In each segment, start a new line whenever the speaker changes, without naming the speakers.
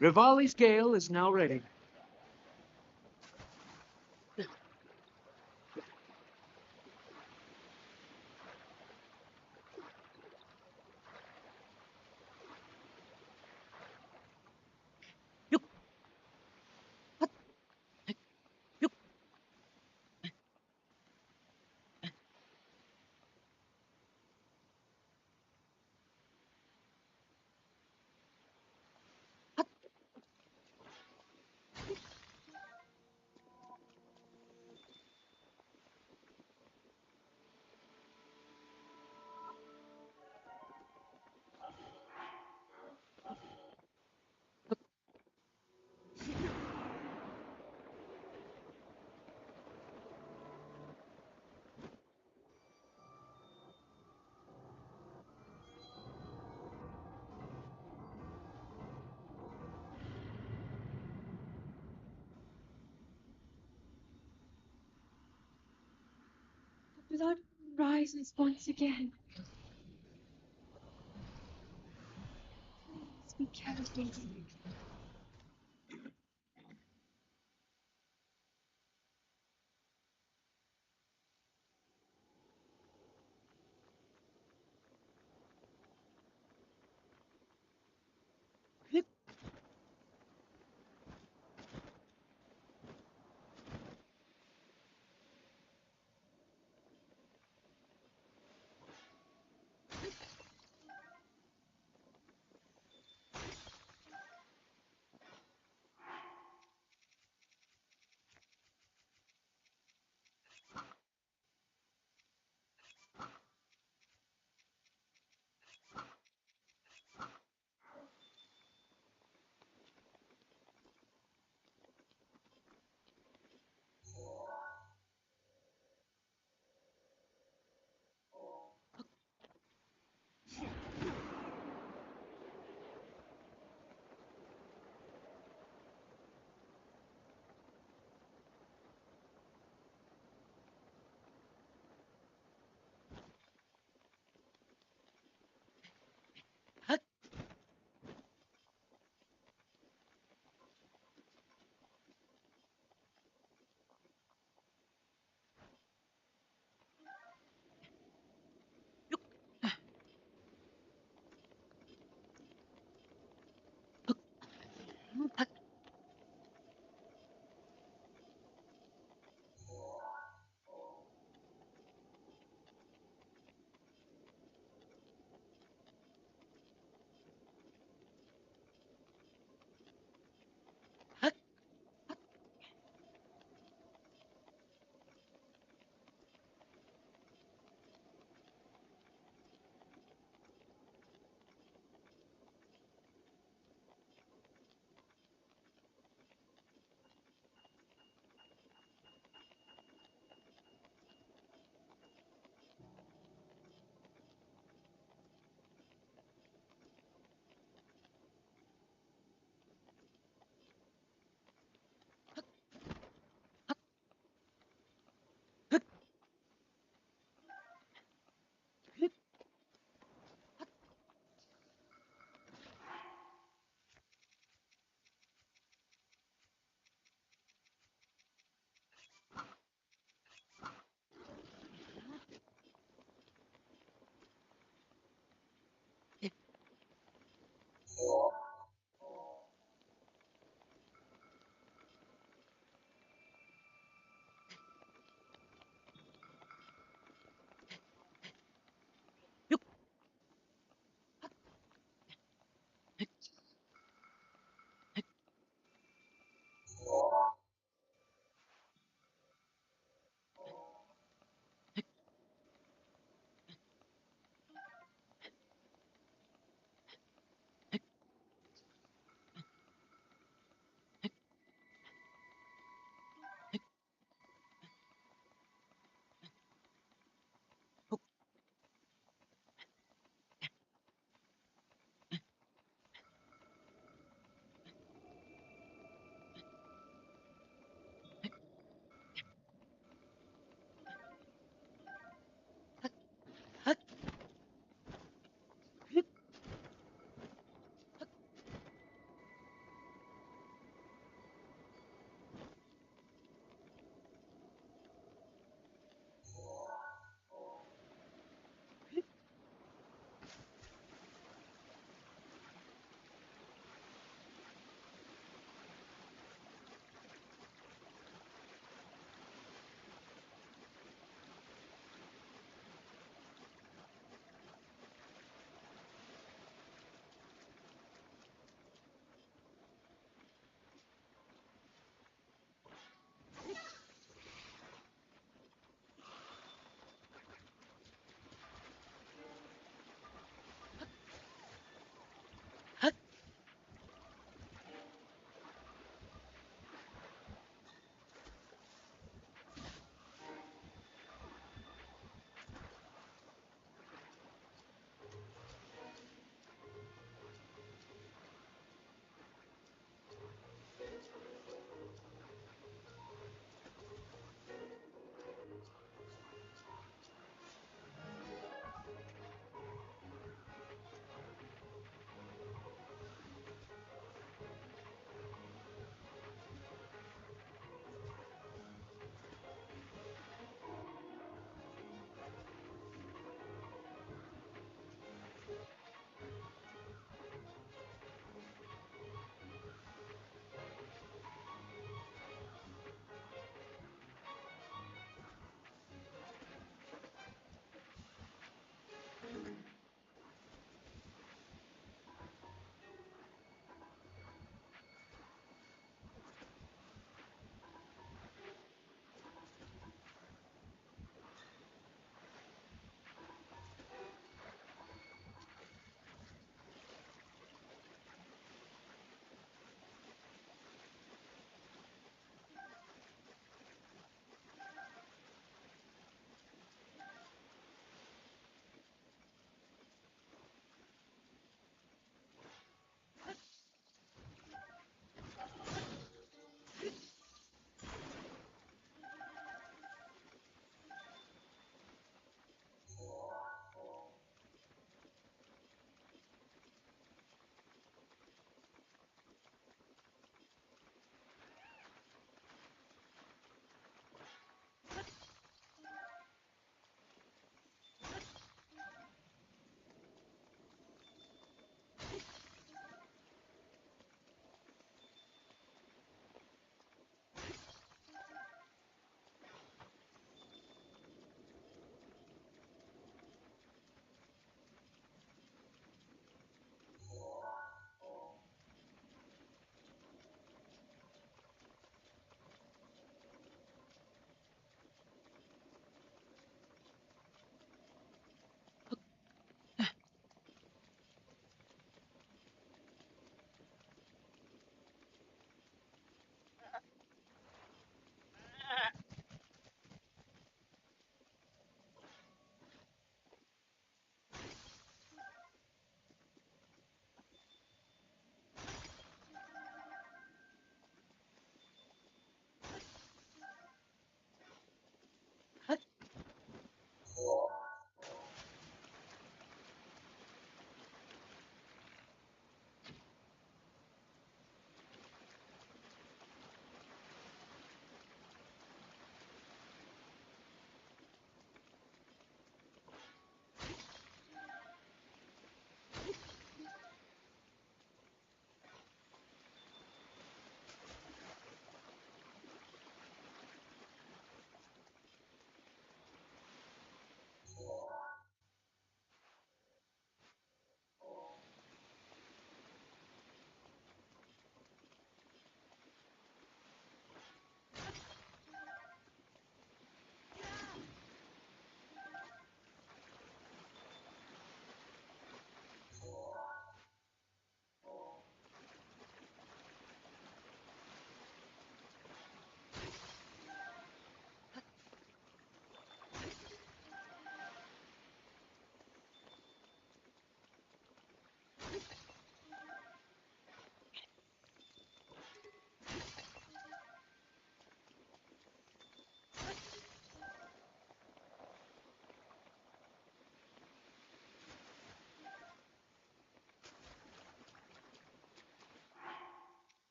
Rivali's gale is now ready.
The blood rises once again. Please be careful.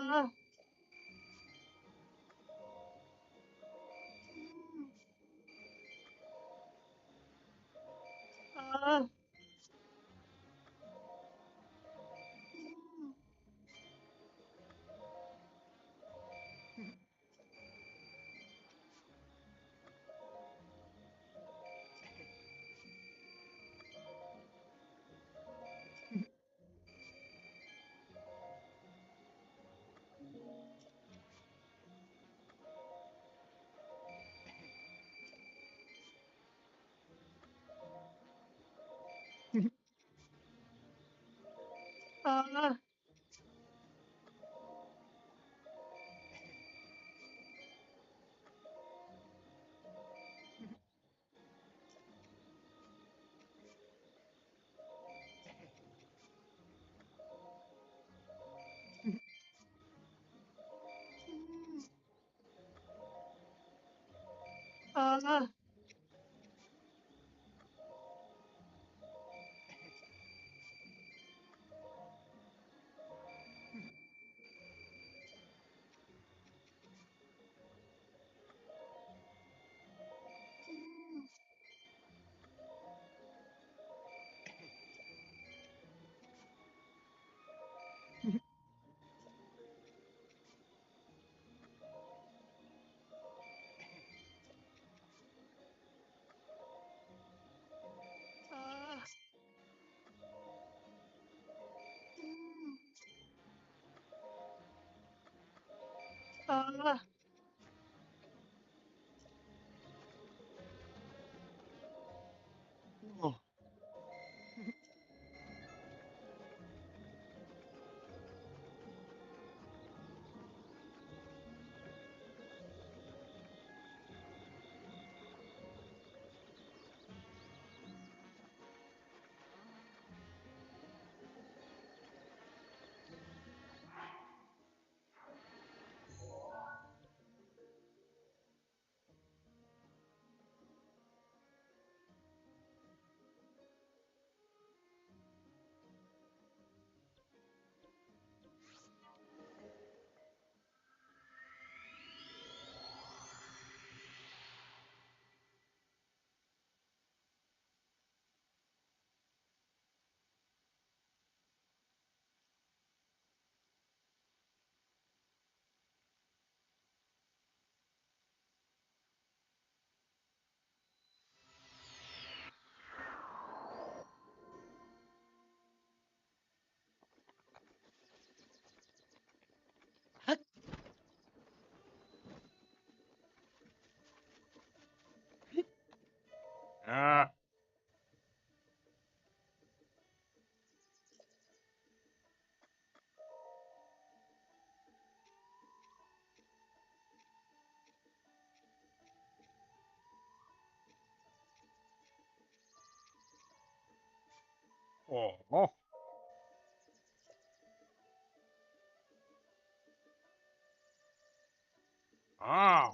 Oh. Ah. Oh. Ah.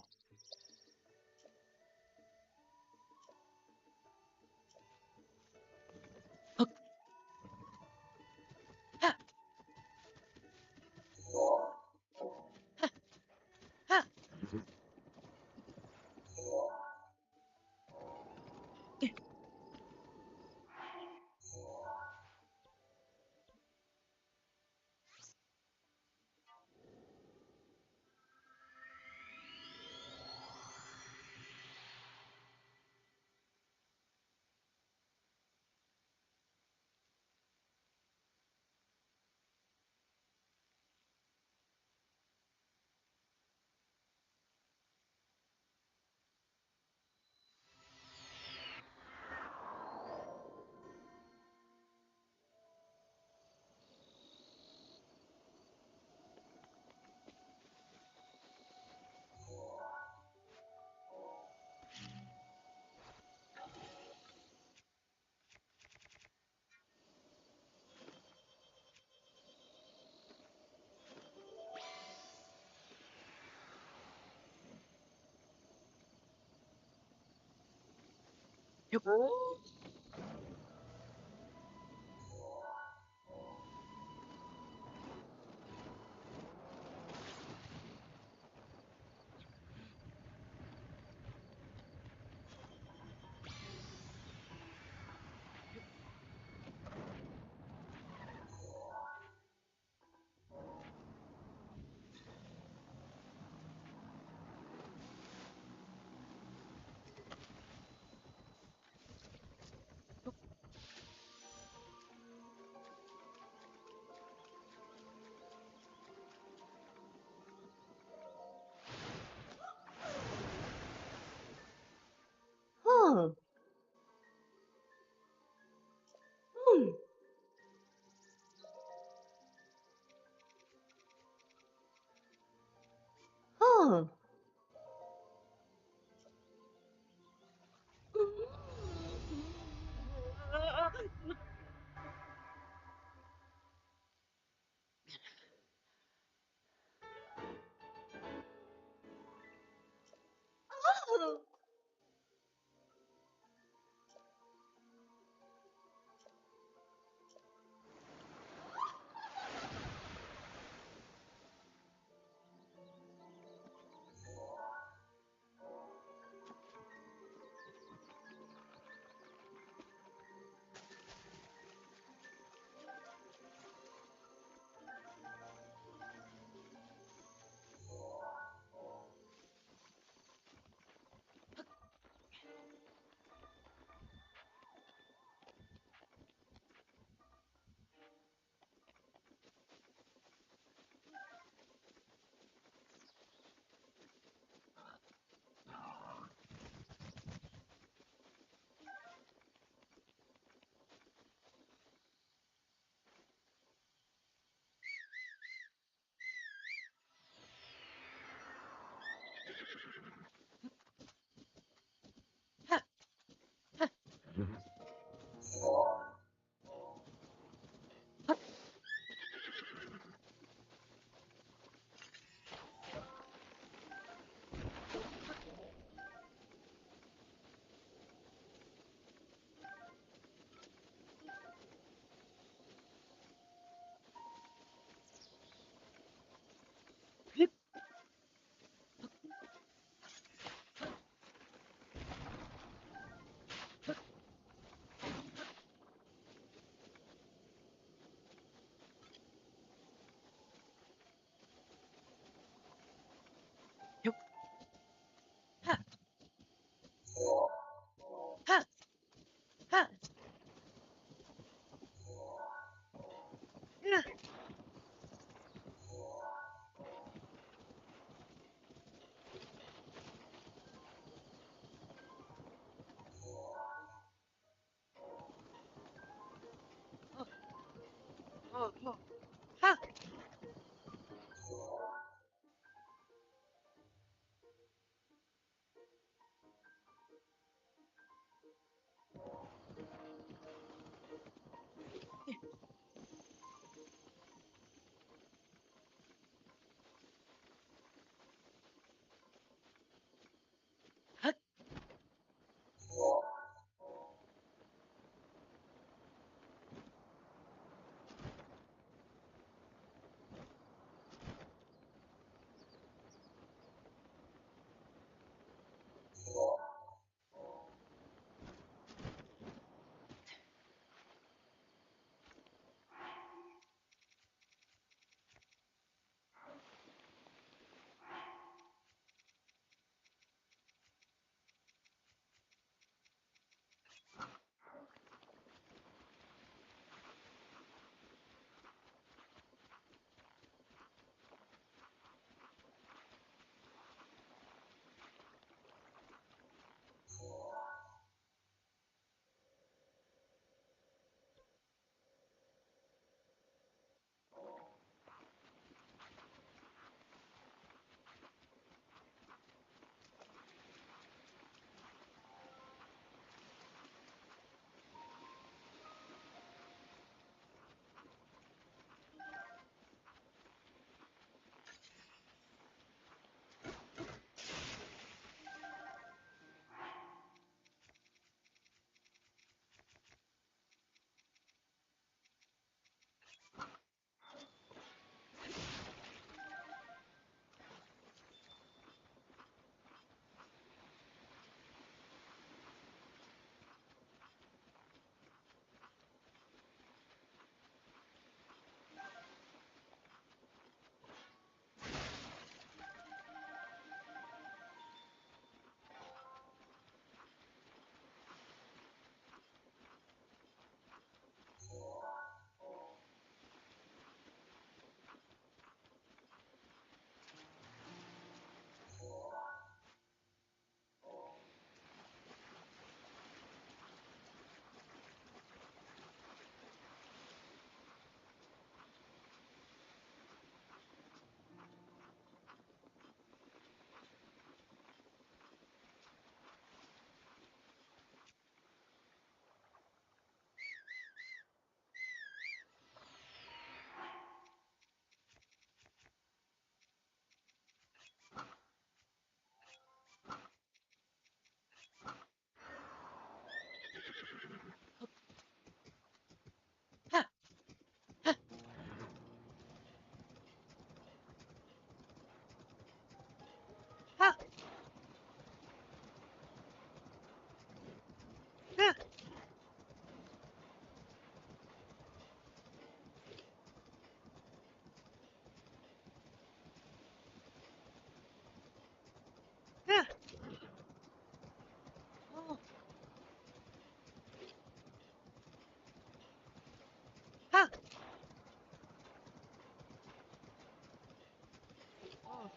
Yep.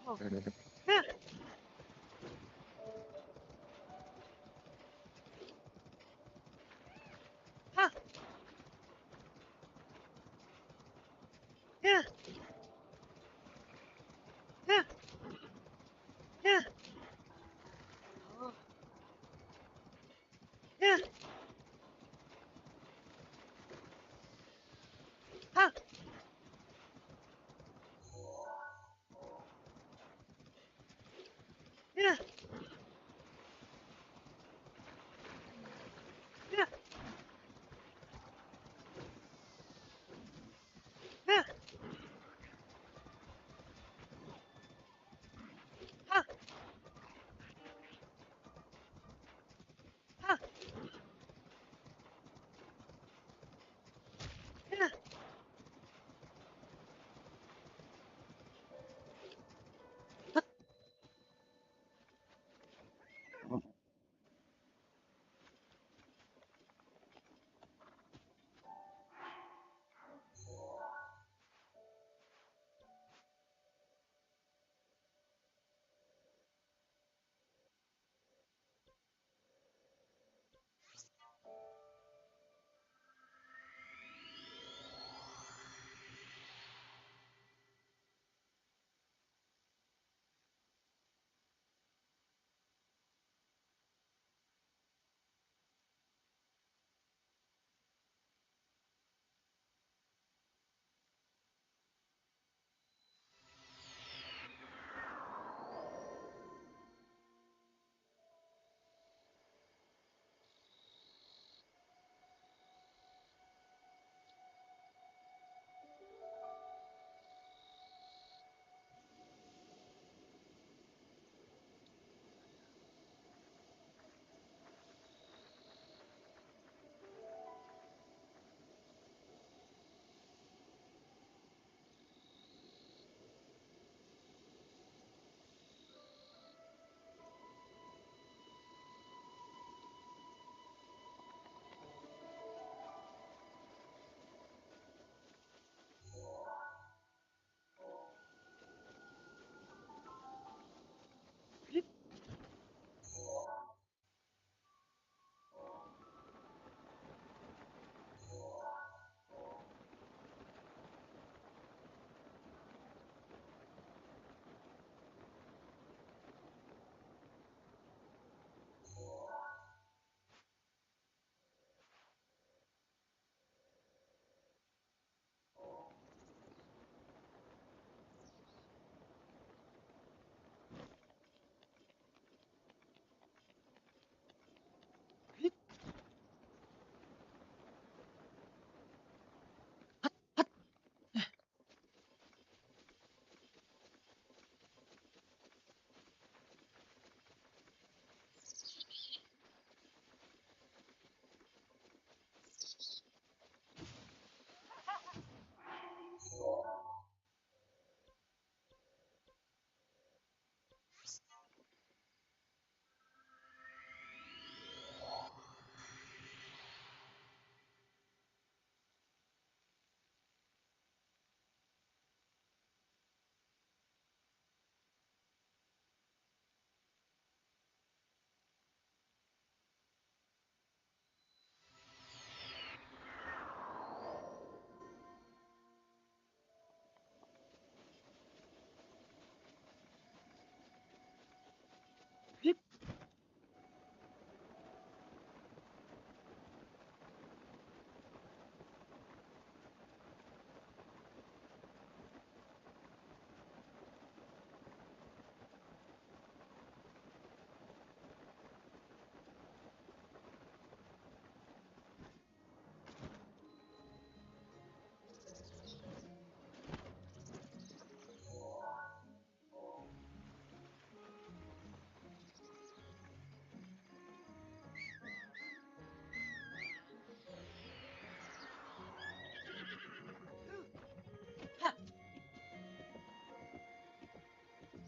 Oh. Yeah. Huh. Yeah. Yeah. Yeah. Oh. Yeah. Huh. Yeah. Yeah. Yeah. Huh. Huh. Yeah. Huh.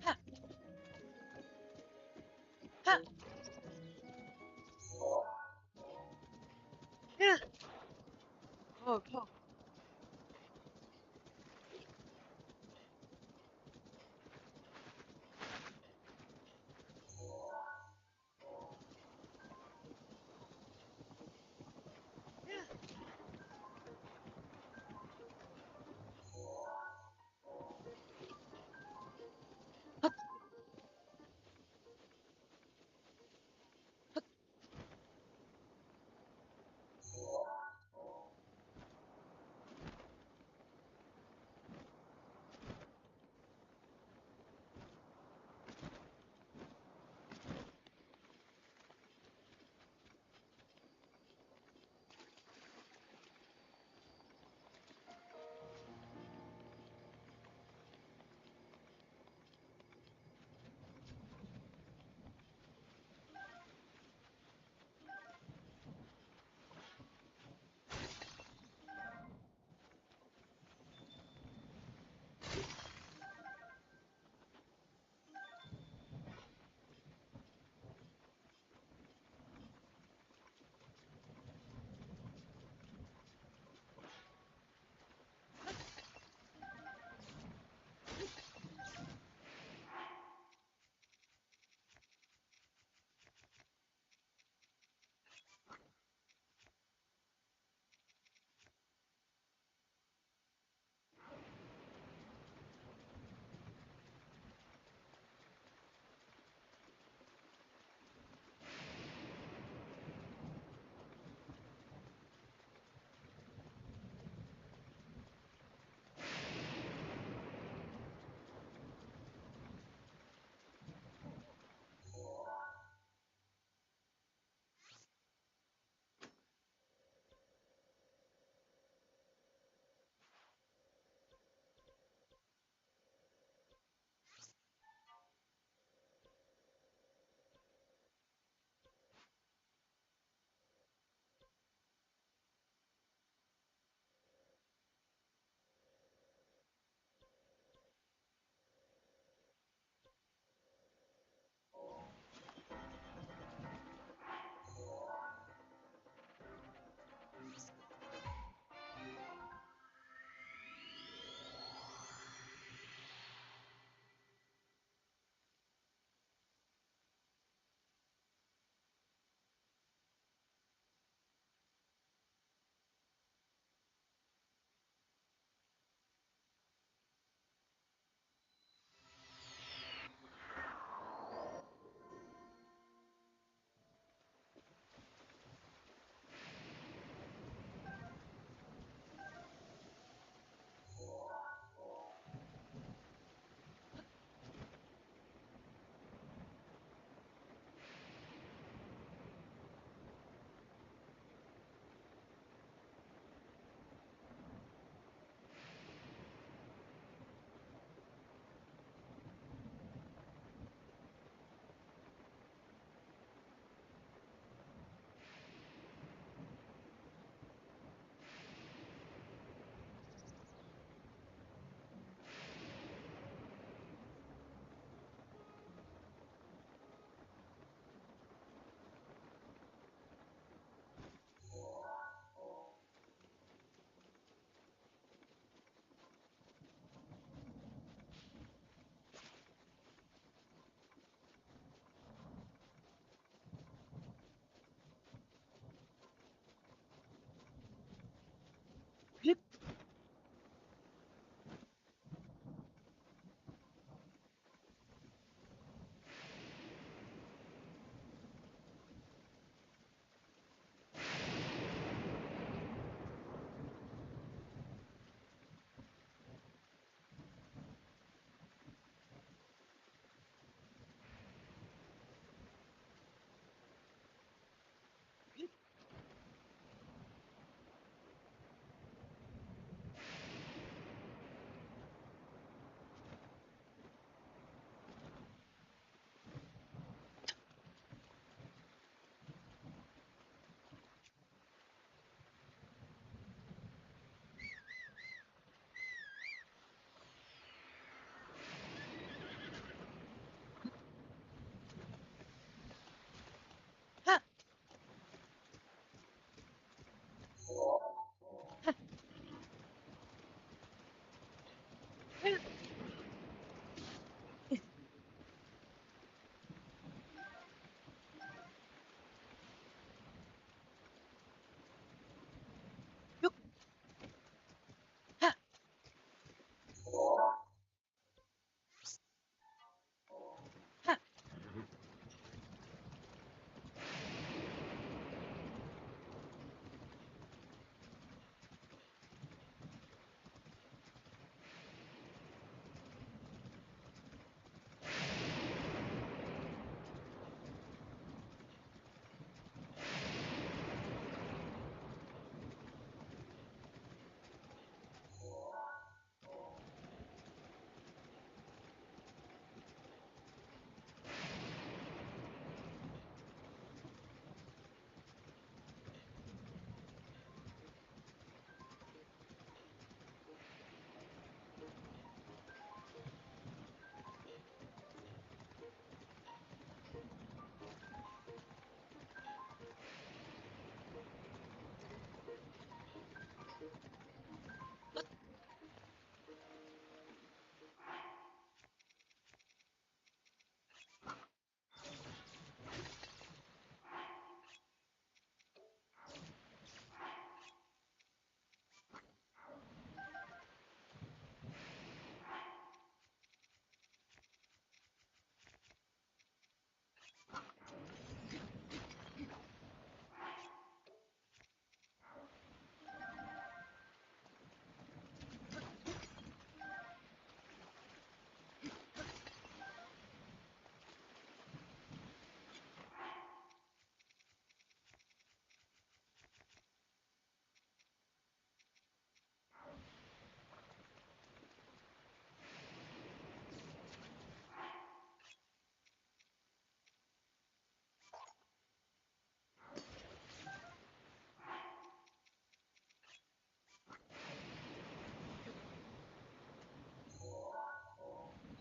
Huh. Huh. Yeah. Oh. Oh.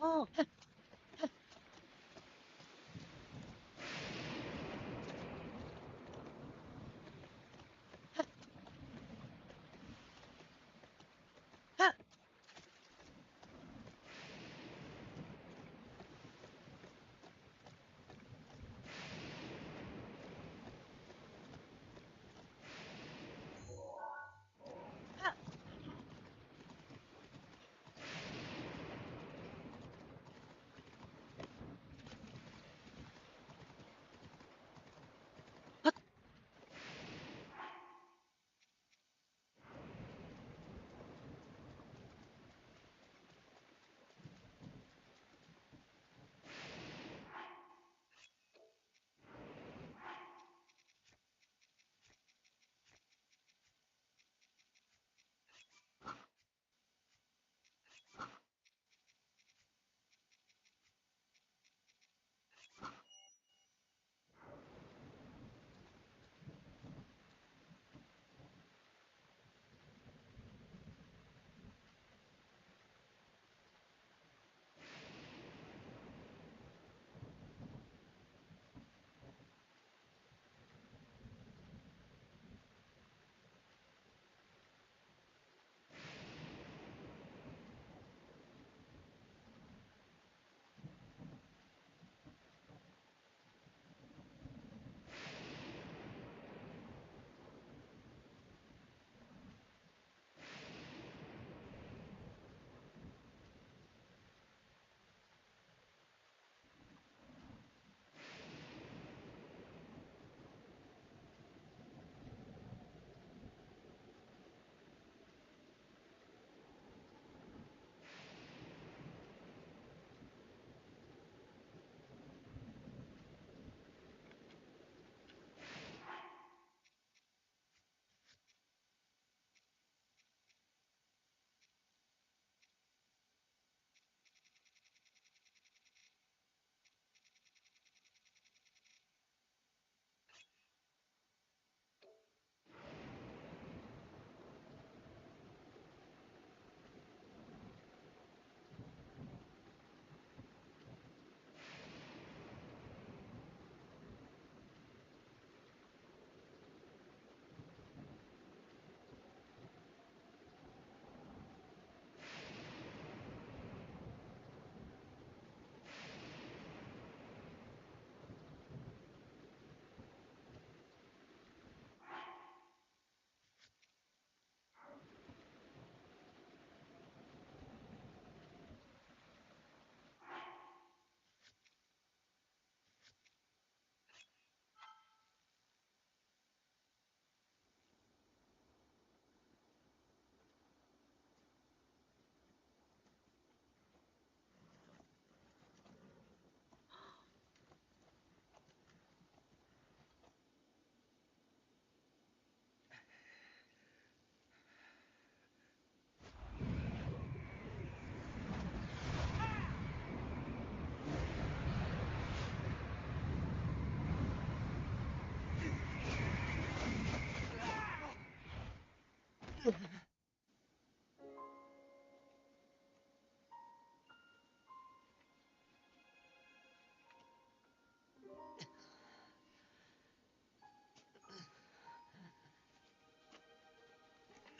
Oh.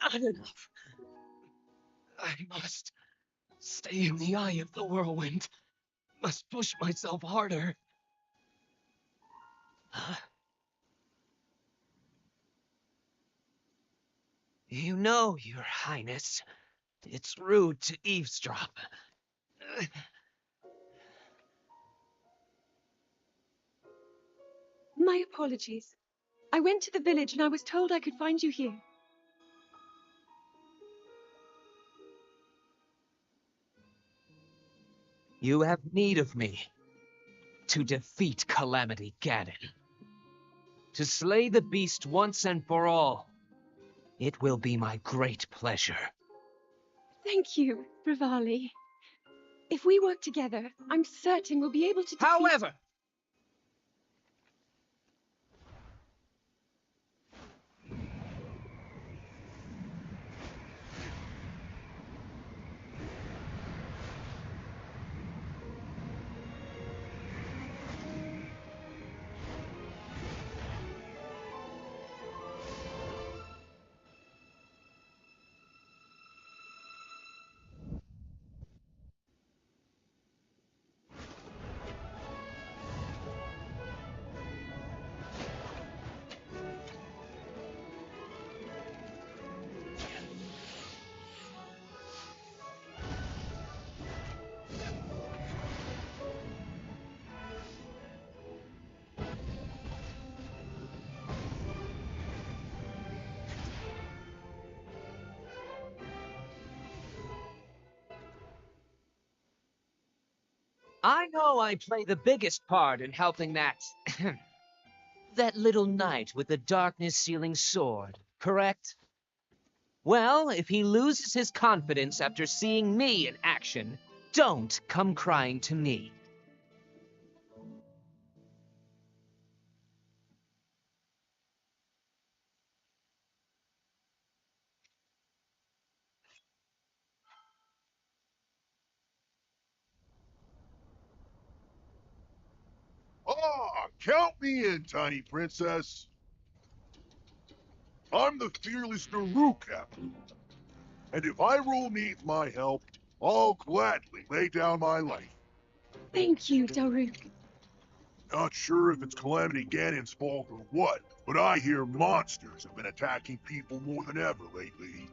Not enough. I must stay in the eye of the whirlwind. Must push myself harder. You know, Your Highness, it's rude to eavesdrop.
My apologies. I went to the village and I was told I could find you here.
You have need of me to defeat Calamity Ganon. To slay the beast once and for all. It will be my great pleasure.
Thank you, Rivali. If we work together, I'm certain we'll be able to defeat—
However, I know I play the biggest part in helping that... that little knight with the darkness-sealing sword, correct? Well, if he loses his confidence after seeing me in action, don't come crying to me.
Ah, count me in, tiny princess. I'm the fearless Naru captain, and if Hyrule needs my help, I'll gladly lay down my life.
Thank you, Daruk.
Not sure if it's Calamity Ganon's fault or what, but I hear monsters have been attacking people more than ever lately.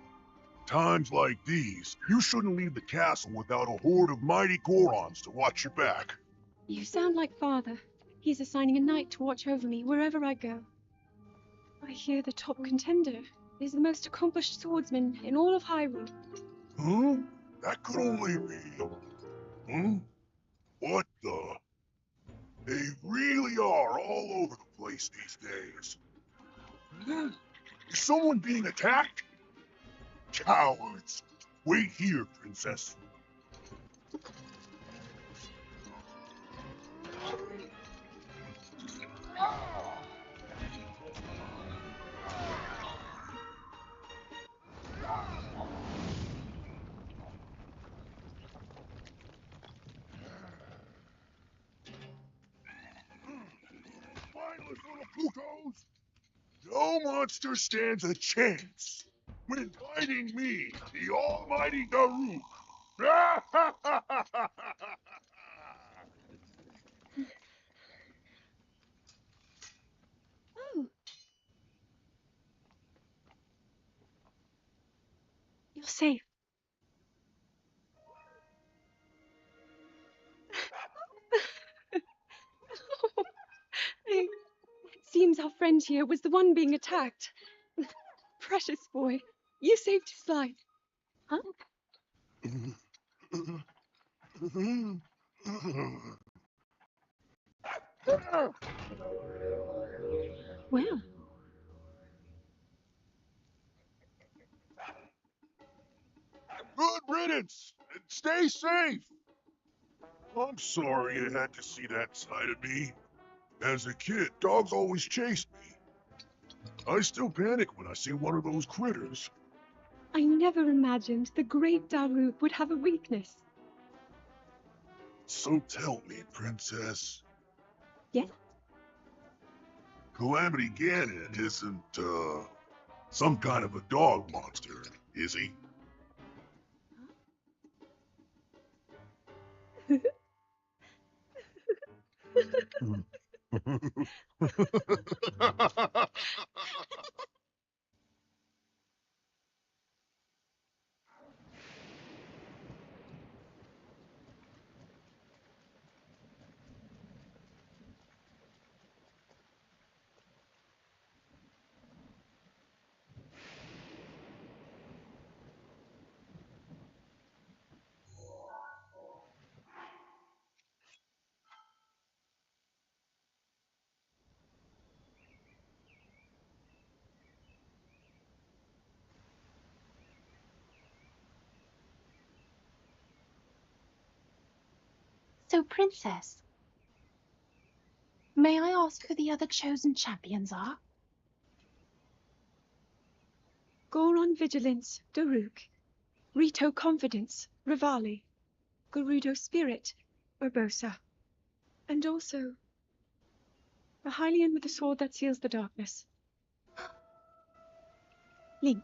Times like these, you shouldn't leave the castle without a horde of mighty Gorons to watch your back.
You sound like Father. He's assigning a knight to watch over me wherever I go. I hear the top contender is the most accomplished swordsman in all of Hyrule.
Huh? That could only be... Hmm? What the... They really are all over the place these days. Is someone being attacked? Cowards! Wait here, princess. Mindless little Plutos! No monster stands a chance when fighting me, the almighty Daruk.
Oh, you're safe. It seems our friend here was the one being attacked. Precious boy, you saved his life. Huh? Well,
Good riddance, and stay safe. I'm sorry you had to see that side of me. As a kid, dogs always chased me. I still panic when I see one of those critters.
I never imagined the great Daruk would have a weakness.
So tell me, princess,
Yes?
Calamity Ganon isn't, some kind of a dog monster, is he?
So, Princess, may I ask who the other chosen champions are?
Goron Vigilance, Daruk. Rito Confidence, Rivali. Gerudo Spirit, Urbosa. And also, a Hylian with a sword that seals the darkness. Link.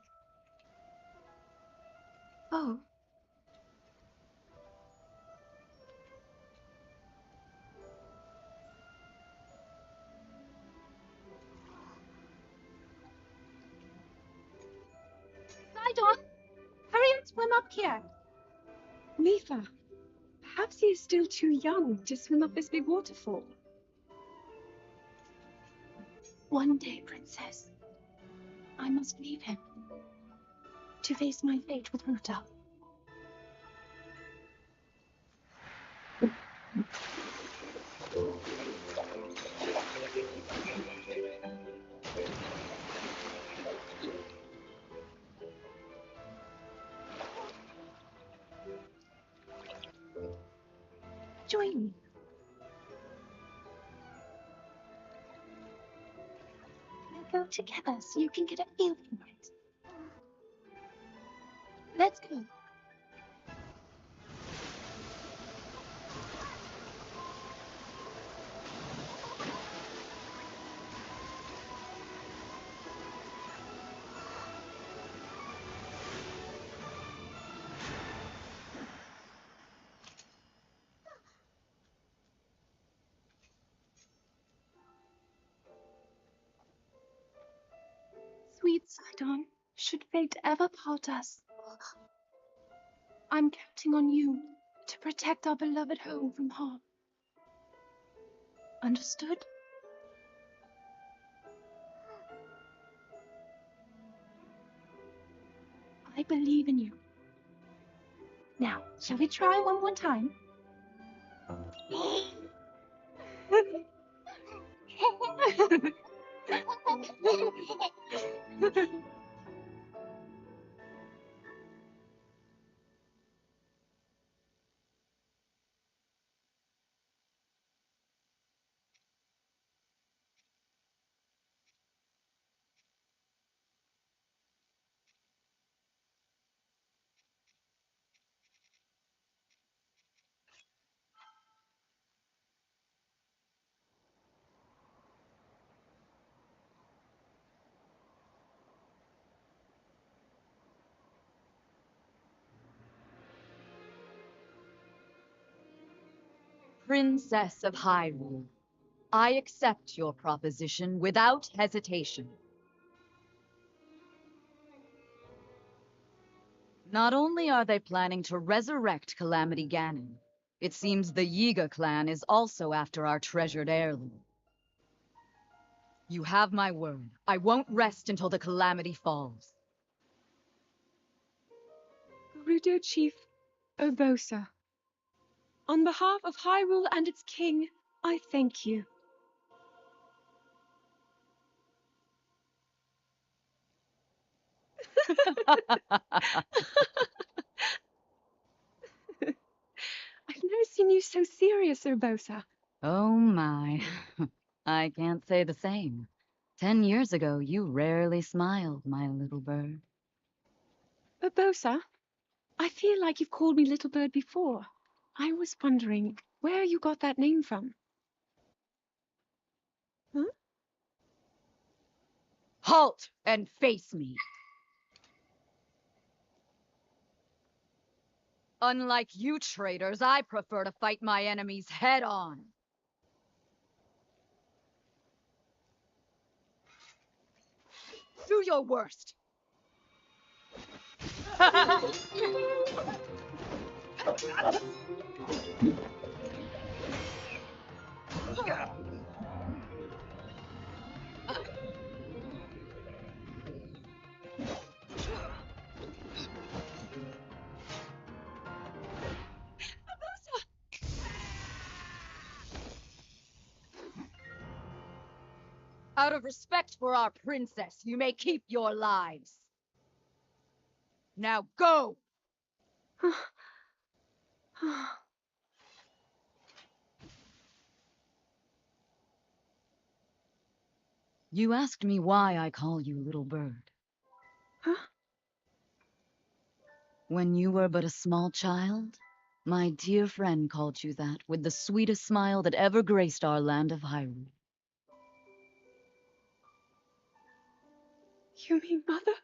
Oh, Sidon, hurry and swim up here.
Mifa. Perhaps he is still too young to swim up this big waterfall.
One day, Princess, I must leave him to face my fate with Ruta. Join me. We'll go together so you can get a feel for it. Let's go. Sweet Sidon, should fate ever part us, I'm counting on you to protect our beloved home from harm. Understood? I believe in you. Now, shall we try one more time?
Princess of Hyrule, I accept your proposition without hesitation. Not only are they planning to resurrect Calamity Ganon, it seems the Yiga clan is also after our treasured heirloom. You have my word. I won't rest until the Calamity falls.
Gerudo Chief Urbosa, on behalf of Hyrule and its king, I thank you. I've never seen you so serious, Urbosa.
Oh my. I can't say the same. 10 years ago, you rarely smiled, my little bird.
Urbosa, I feel like you've called me Little Bird before. I was wondering where you got that name from. Huh?
Halt and face me! Unlike you traitors, I prefer to fight my enemies head on. Do your worst! Out of respect for our princess, you may keep your lives. Now go! You asked me why I call you Little Bird.
Huh?
When you were but a small child, my dear friend called you that with the sweetest smile that ever graced our land of Hyrule.
You mean Mother?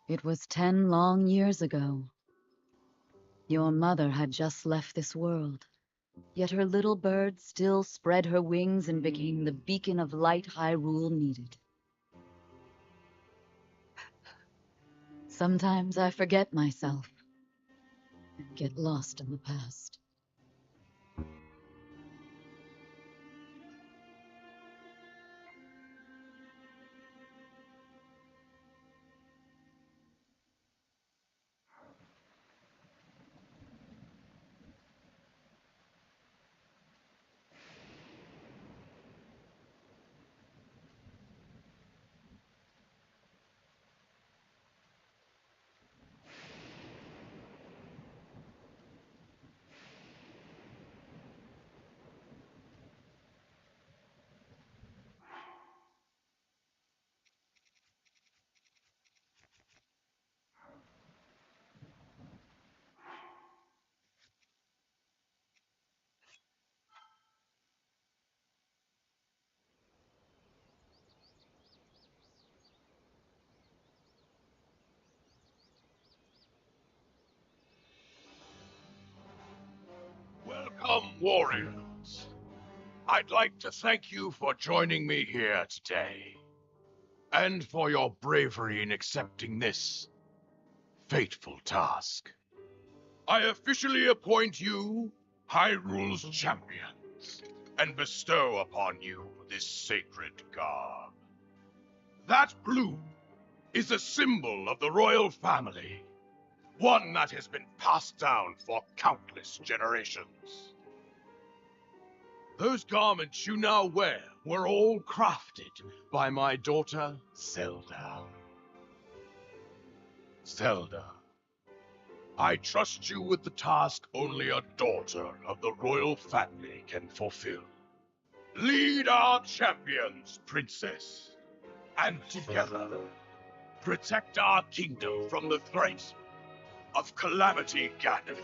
It was 10 long years ago. Your mother had just left this world, yet her little bird still spread her wings and became the beacon of light Hyrule needed. Sometimes I forget myself and get lost in the past.
Welcome, warriors. I'd like to thank you for joining me here today, and for your bravery in accepting this fateful task. I officially appoint you Hyrule's champions, and bestow upon you this sacred garb. That blue is a symbol of the royal family, one that has been passed down for countless generations. Those garments you now wear were all crafted by my daughter, Zelda. Zelda, I trust you with the task only a daughter of the royal family can fulfill. Lead our champions, princess, and together, protect our kingdom from the threat of Calamity Ganon.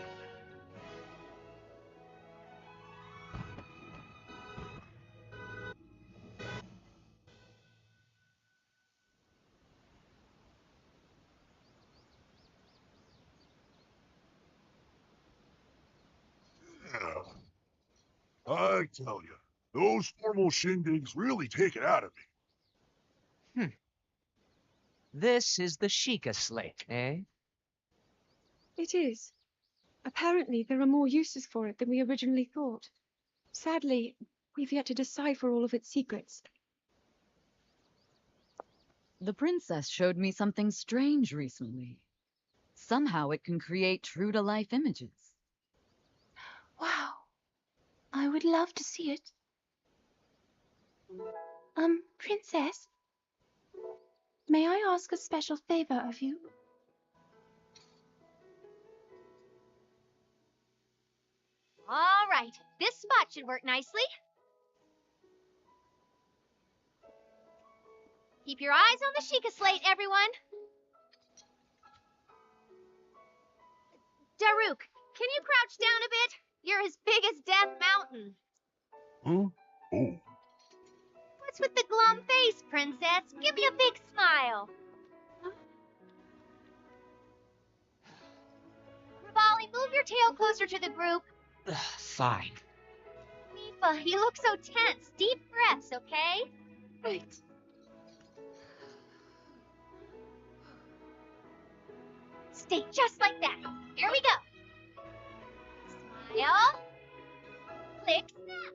Yeah, I tell you, those formal shindigs really take it out of me.
This is the Sheikah slate, eh?
It is. Apparently, there are more uses for it than we originally thought. Sadly, we've yet to decipher all of its secrets.
The princess showed me something strange recently. Somehow it can create true-to-life images.
Wow. I would love to see it. Princess? May I ask a special favor of you?
All right, this spot should work nicely. Keep your eyes on the Sheikah slate, everyone. Daruk, can you crouch down a bit? You're as big as Death Mountain.
Huh? Oh.
What's with the glum face, princess? Give me a big smile. Rivali, move your tail closer to the group.
Fine.
Mifa, you look so tense. Deep breaths, okay?
Right.
Stay just like that. Here we go. Smile. Click, snap.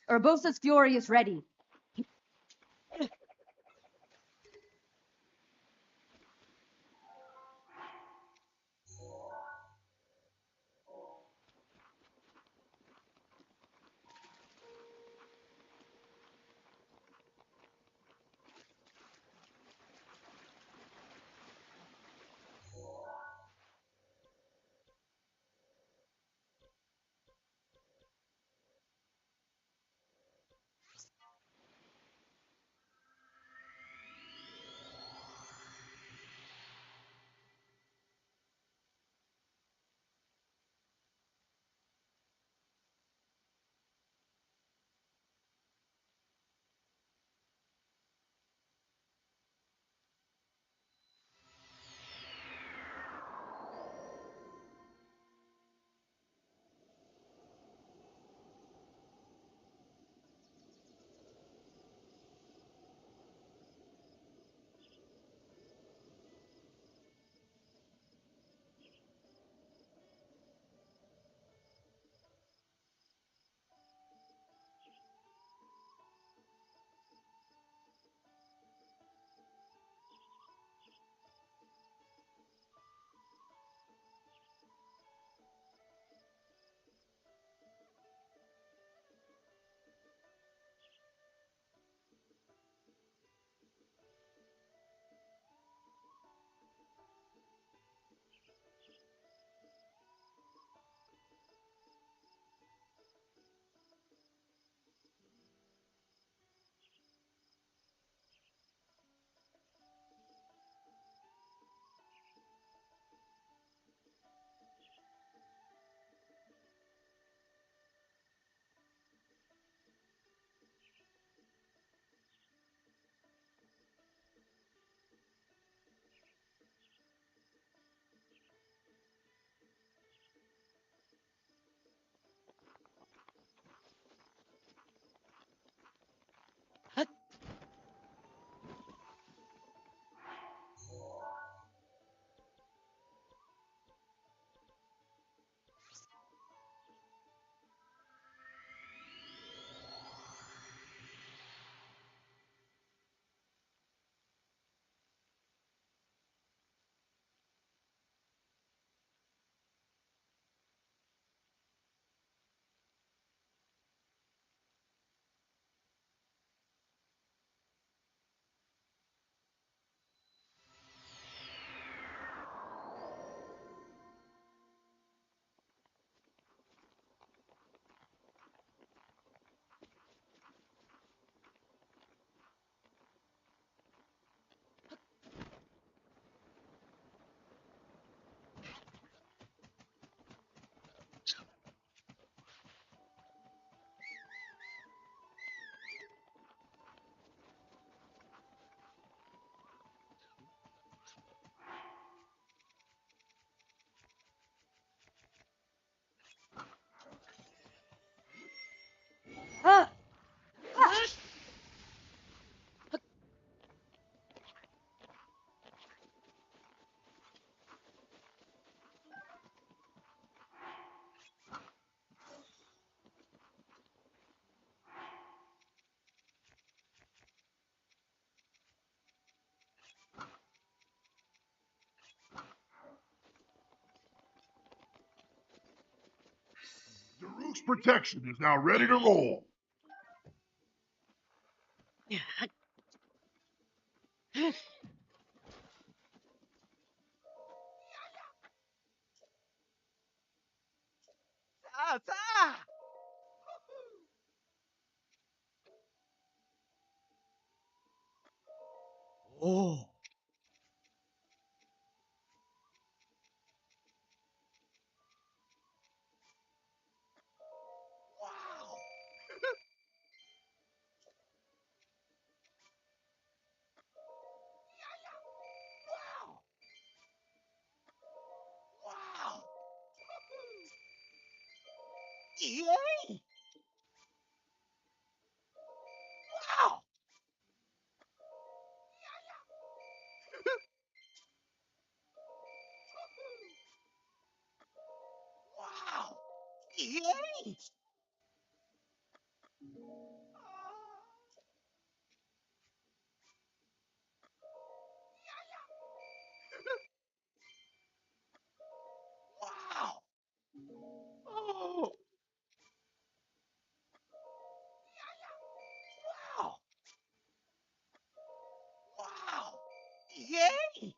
Urbosa's fury is ready. Ah!
Daruk's protection is now ready to roll.
Oh. Wow. Wow. Wow. Yay! Wow. Wow. Yay! Wow. Oh. Wow. Wow. Yay!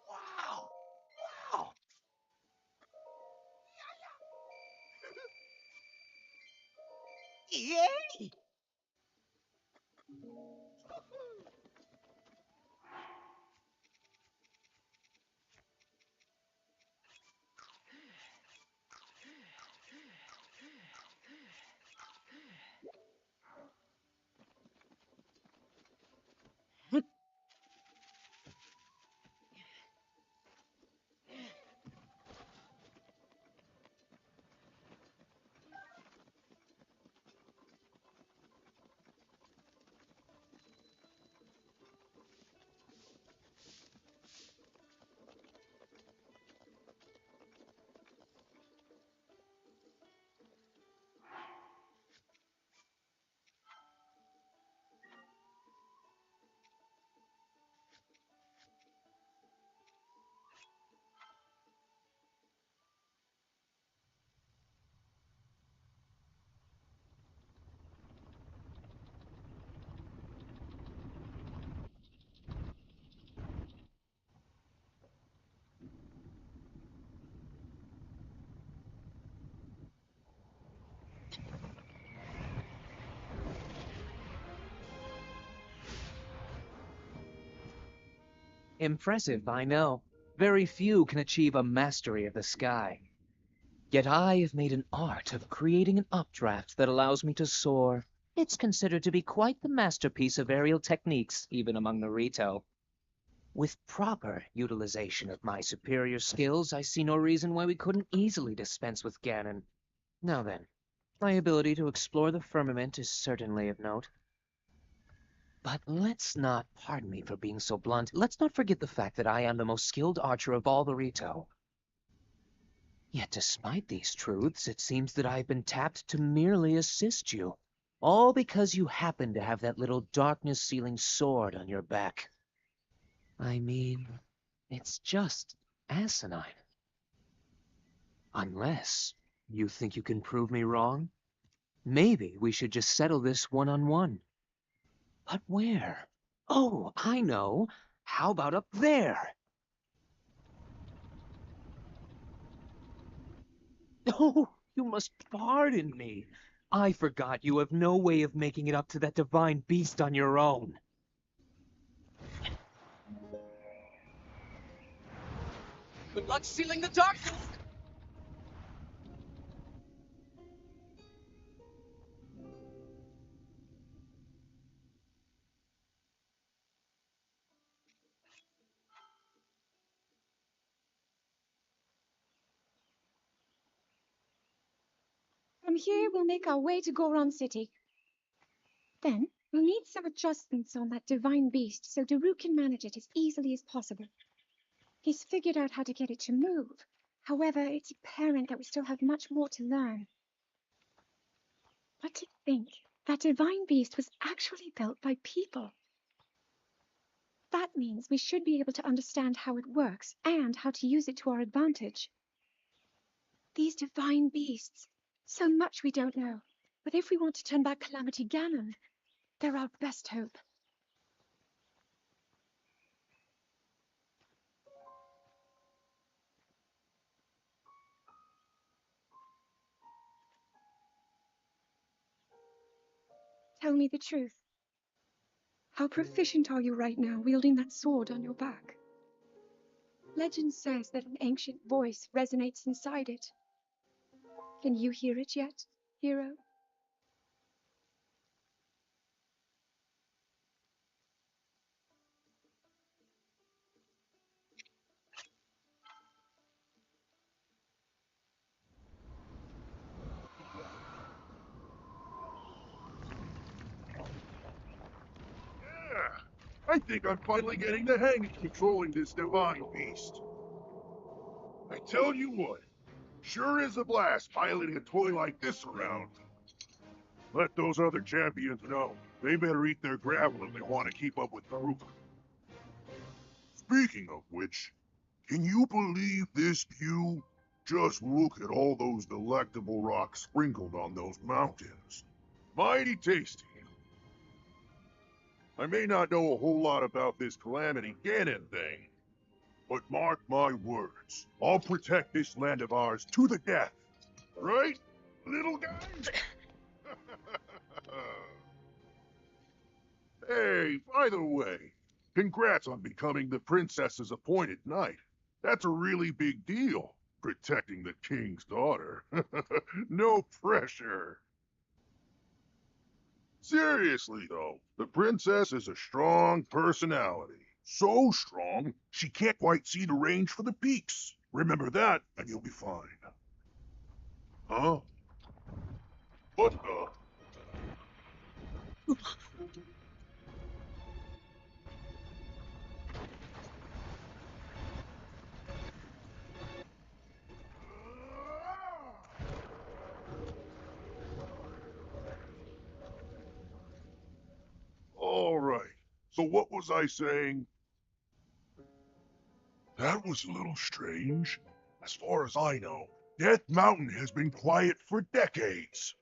Wow. Wow. Yay! Impressive, I know. Very few can achieve a mastery of the sky. Yet I have made an art of creating an updraft that allows me to soar. It's considered to be quite the masterpiece of aerial techniques, even among the Rito. With proper utilization of my superior skills, I see no reason why we couldn't easily dispense with Ganon. Now then, my ability to explore the firmament is certainly of note. But let's not, pardon me for being so blunt, let's not forget the fact that I am the most skilled archer of all the Rito. Yet despite these truths, it seems that I've been tapped to merely assist you. All because you happen to have that little darkness-sealing sword on your back. I mean, it's just asinine. Unless you think you can prove me wrong? Maybe we should just settle this one-on-one. But where? Oh, I know. How about up there? Oh, you must pardon me. I forgot you have no way of making it up to that divine beast on your own. Good luck sealing the darkness!
From here, we'll make our way to Goron City. Then, we'll need some adjustments on that divine beast so Daruk can manage it as easily as possible. He's figured out how to get it to move. However, it's apparent that we still have much more to learn. But to think that divine beast was actually built by people. That means we should be able to understand how it works and how to use it to our advantage. These divine beasts, so much we don't know. But if we want to turn back Calamity Ganon, they're our best hope. Tell me the truth. How proficient are you right now, wielding that sword on your back? Legend says that an ancient voice resonates inside it. Can you hear it yet, hero?
Yeah, I think I'm finally getting the hang of controlling this divine beast. I tell you what, sure is a blast piloting a toy like this around. Let those other champions know. They better eat their gravel if they want to keep up with Daruk. Speaking of which, can you believe this view? Just look at all those delectable rocks sprinkled on those mountains. Mighty tasty. I may not know a whole lot about this Calamity Ganon thing, but mark my words, I'll protect this land of ours to the death. Right, little guy? Hey, by the way, congrats on becoming the princess's appointed knight. That's a really big deal, protecting the king's daughter. No pressure. Seriously, though, the princess is a strong personality. So strong, she can't quite see the range for the peaks. Remember that, and you'll be fine. Huh? What the? All right. So what was I saying? That was a little strange. As far as I know, Death Mountain has been quiet for decades.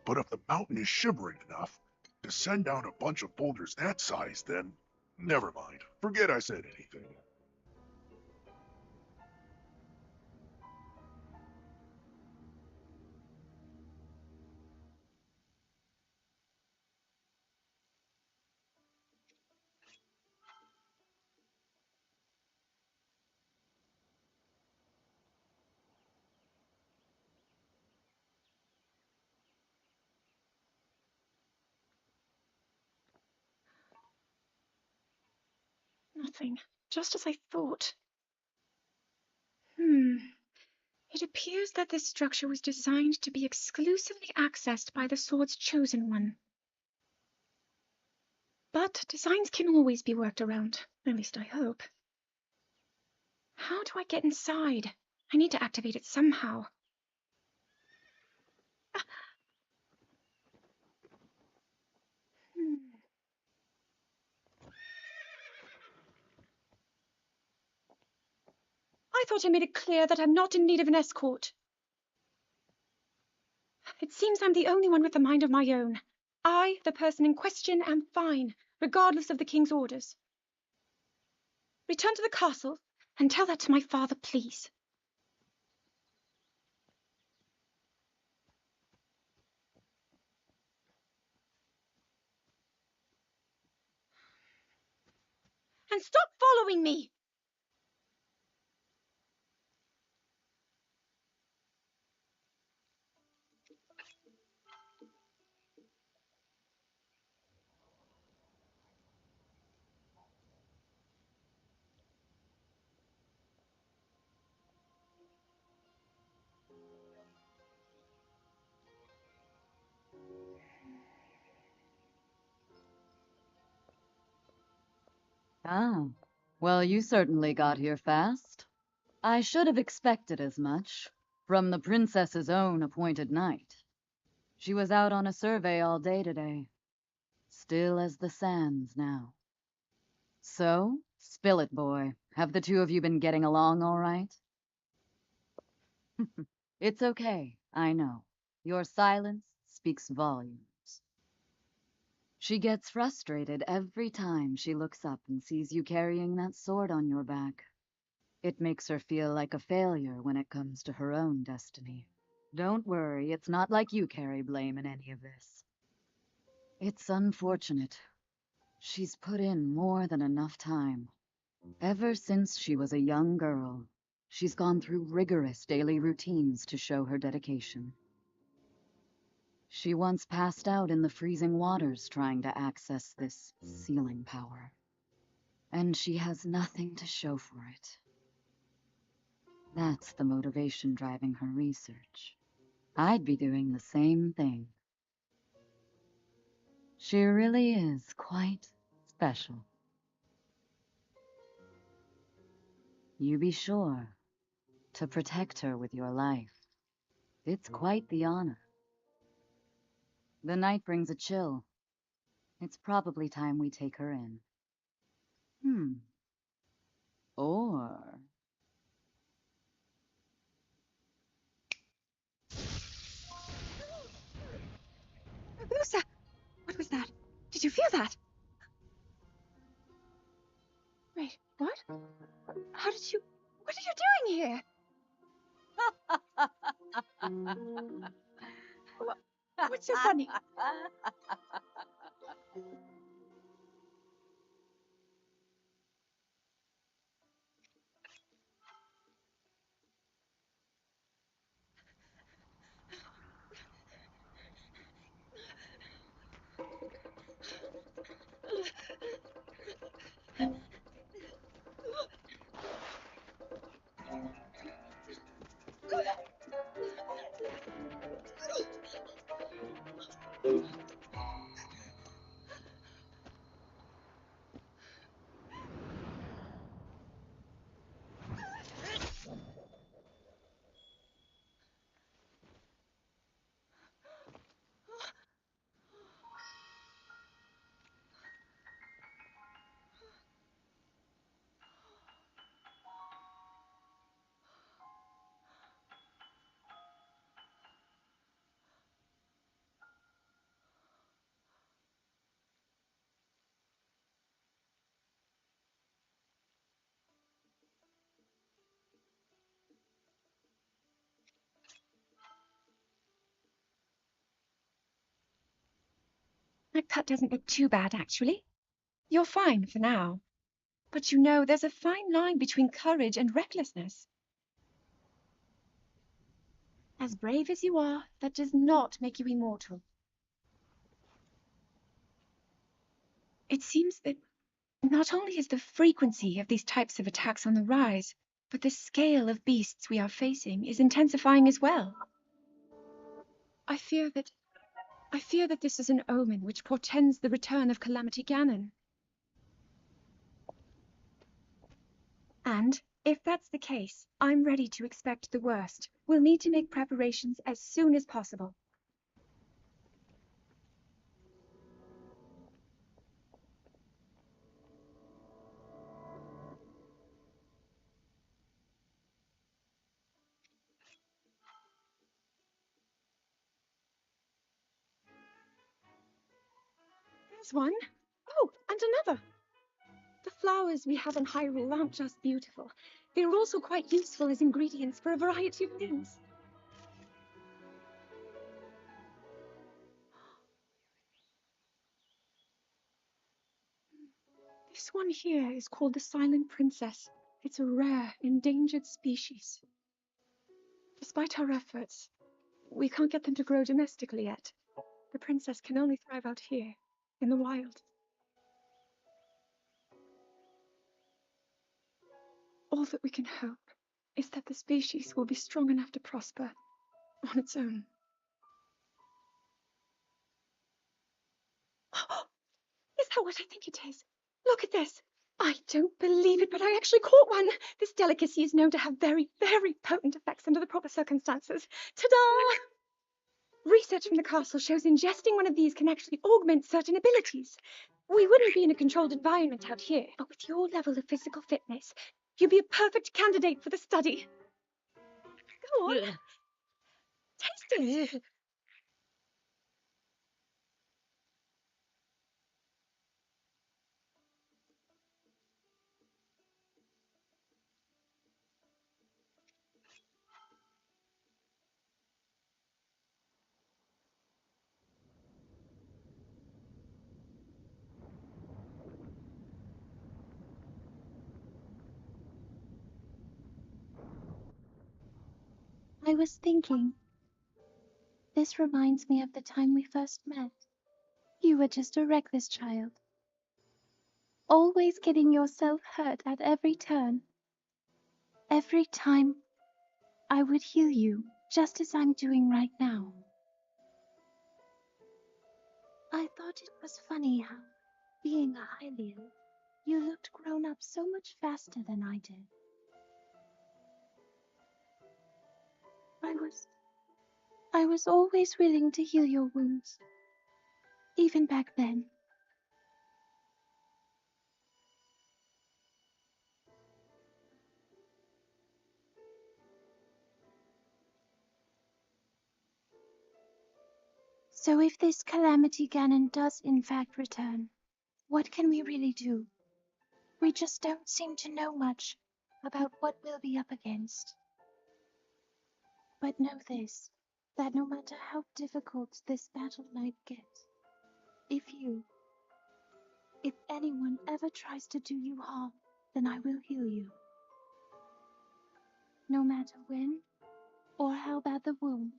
But if the mountain is shivering enough to send down a bunch of boulders that size, then never mind. Forget I said anything.
Nothing. Just as I thought. It appears that this structure was designed to be exclusively accessed by the sword's chosen one. But designs can always be worked around. At least I hope. How do I get inside? I need to activate it somehow. Ah. I thought I made it clear that I'm not in need of an escort. It seems I'm the only one with a mind of my own. I, the person in question, am fine, regardless of the king's orders. Return to the castle and tell that to my father, please. And stop following me!
Ah, well, you certainly got here fast. I should have expected as much, from the princess's own appointed knight. She was out on a survey all day today. Still as the sands now. So, spill it, boy. Have the two of you been getting along all right? It's okay, I know. Your silence speaks volumes. She gets frustrated every time she looks up and sees you carrying that sword on your back. It makes her feel like a failure when it comes to her own destiny. Don't worry, it's not like you carry blame in any of this. It's unfortunate. She's put in more than enough time. Ever since she was a young girl, she's gone through rigorous daily routines to show her dedication. She once passed out in the freezing waters trying to access this sealing power. And she has nothing to show for it. That's the motivation driving her research. I'd be doing the same thing. She really is quite special. You be sure to protect her with your life. It's quite the honor. The night brings a chill. It's probably time we take her in. Or...
Urbosa! What was that? Did you feel that? Wait, what? How did you... What are you doing here? What's so funny? That cut doesn't look too bad, actually. You're fine for now. But you know, there's a fine line between courage and recklessness. As brave as you are, that does not make you immortal. It seems that not only is the frequency of these types of attacks on the rise, but the scale of beasts we are facing is intensifying as well. I fear that this is an omen which portends the return of Calamity Ganon. And if that's the case, I'm ready to expect the worst. We'll need to make preparations as soon as possible. There's one. Oh, and another. The flowers we have in Hyrule aren't just beautiful. They're also quite useful as ingredients for a variety of things. This one here is called the Silent Princess. It's a rare, endangered species. Despite our efforts, we can't get them to grow domestically yet. The princess can only thrive out here, in the wild. All that we can hope is that the species will be strong enough to prosper on its own. Is that what I think it is? Look at this. I don't believe it, but I actually caught one. This delicacy is known to have very, very potent effects under the proper circumstances. Ta-da! Research from the castle shows ingesting one of these can actually augment certain abilities. We wouldn't be in a controlled environment out here, but with your level of physical fitness, you'd be a perfect candidate for the study. Go on. Taste it.
I was thinking, this reminds me of the time we first met. You were just a reckless child, always getting yourself hurt at every turn. Every time I would heal you, just as I'm doing right now. I thought it was funny how, being a Hylian, you looked grown up so much faster than I did. I was always willing to heal your wounds, even back then. So if this Calamity Ganon does in fact return, what can we really do? We just don't seem to know much about what we'll be up against. But know this, that no matter how difficult this battle might get, if anyone ever tries to do you harm, then I will heal you. No matter when or how bad the wound,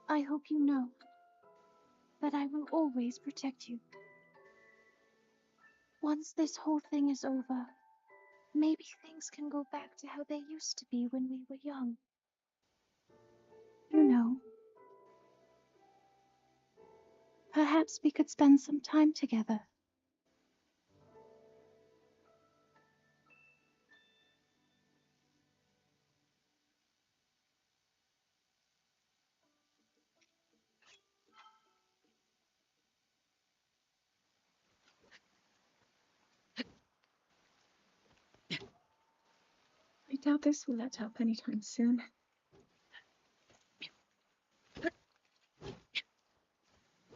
I hope you know that I will always protect you. Once this whole thing is over, maybe things can go back to how they used to be when we were young. You know, perhaps we could spend some time together.
I doubt this will let up anytime soon.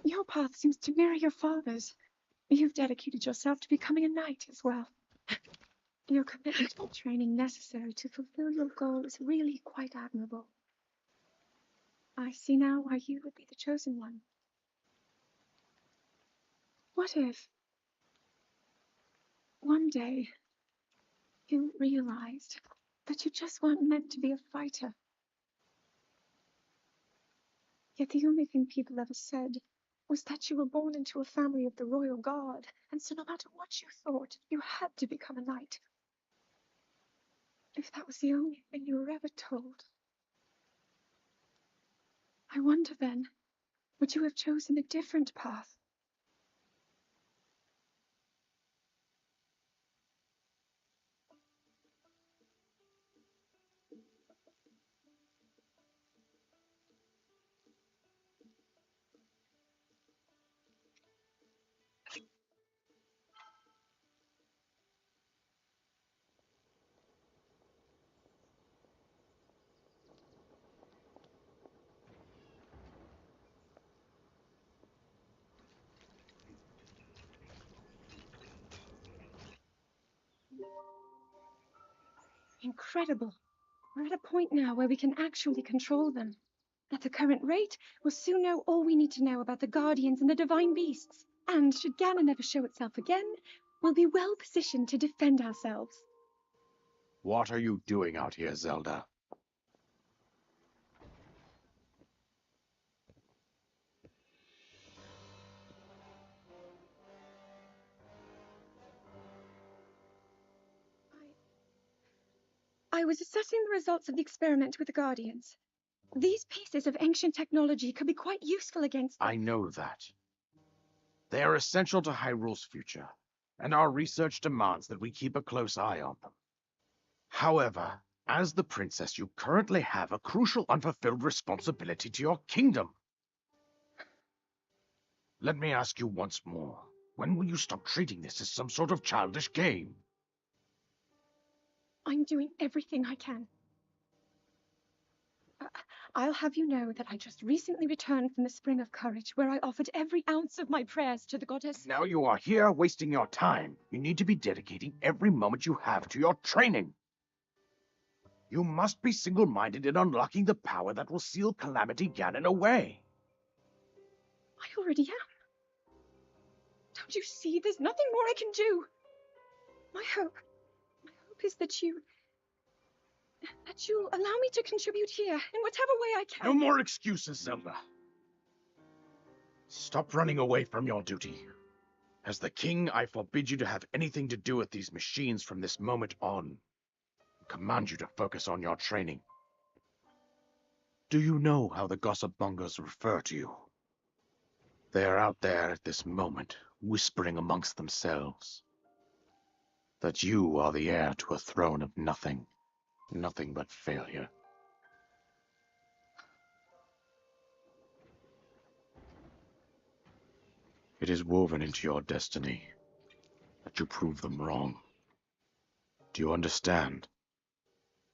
Your path seems to mirror your father's. You've dedicated yourself to becoming a knight as well. Your commitment to the training necessary to fulfill your goal is really quite admirable. I see now why you would be the chosen one. What if one day you realized that you just weren't meant to be a fighter? Yet the only thing people ever said was that you were born into a family of the royal guard, and so no matter what you thought, you had to become a knight. If that was the only thing you were ever told, I wonder then, would you have chosen a different path? Incredible. We're at a point now where we can actually control them. At the current rate, we'll soon know all we need to know about the Guardians and the Divine Beasts. And should Ganon ever show itself again, we'll be well positioned to defend ourselves.
What are you doing out here, Zelda?
I was assessing the results of the experiment with the Guardians. These pieces of ancient technology could be quite useful against...
I know that. They are essential to Hyrule's future, and our research demands that we keep a close eye on them. However, as the princess, you currently have a crucial unfulfilled responsibility to your kingdom. Let me ask you once more, when will you stop treating this as some sort of childish game?
I'm doing everything I can. I'll have you know that I just recently returned from the Spring of Courage, where I offered every ounce of my prayers to the goddess.
Now you are here wasting your time. You need to be dedicating every moment you have to your training. You must be single-minded in unlocking the power that will seal Calamity Ganon away.
I already am. Don't you see? There's nothing more I can do. My hope is that you that you'll allow me to contribute here in whatever way I can.
No more excuses, Zelda. Stop running away from your duty. As the king, I forbid you to have anything to do with these machines from this moment on. I command you to focus on your training. Do you know how the gossip mongers refer to you? They are out there at this moment, whispering amongst themselves that you are the heir to a throne of nothing, nothing but failure. It is woven into your destiny that you prove them wrong. Do you understand?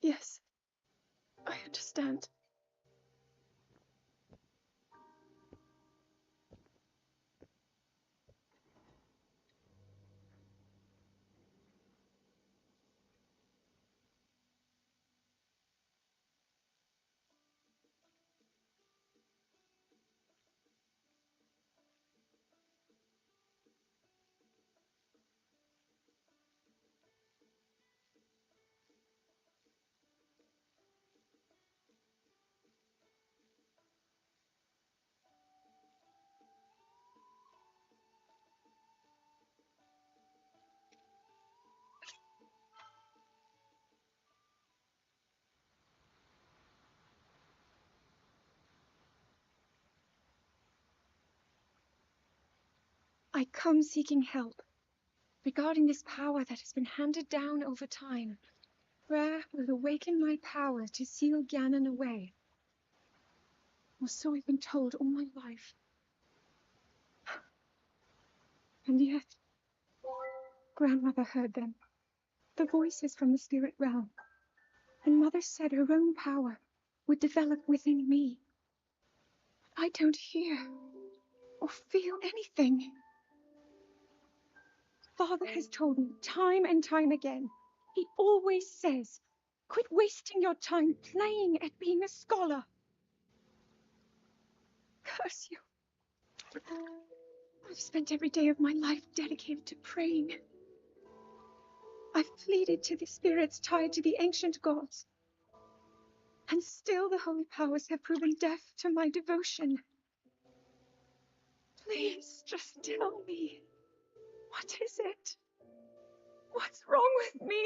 Yes, I understand. I come seeking help regarding this power that has been handed down over time. Prayer will awaken my power to seal Ganon away. Or so I've been told all my life. And yet, Grandmother heard them, the voices from the spirit realm. And Mother said her own power would develop within me. But I don't hear or feel anything. Father has told me time and time again. He always says, quit wasting your time playing at being a scholar. Curse you. I've spent every day of my life dedicated to praying. I've pleaded to the spirits tied to the ancient gods. And still the holy powers have proven deaf to my devotion. Please, just tell me. What is it? What's wrong with me?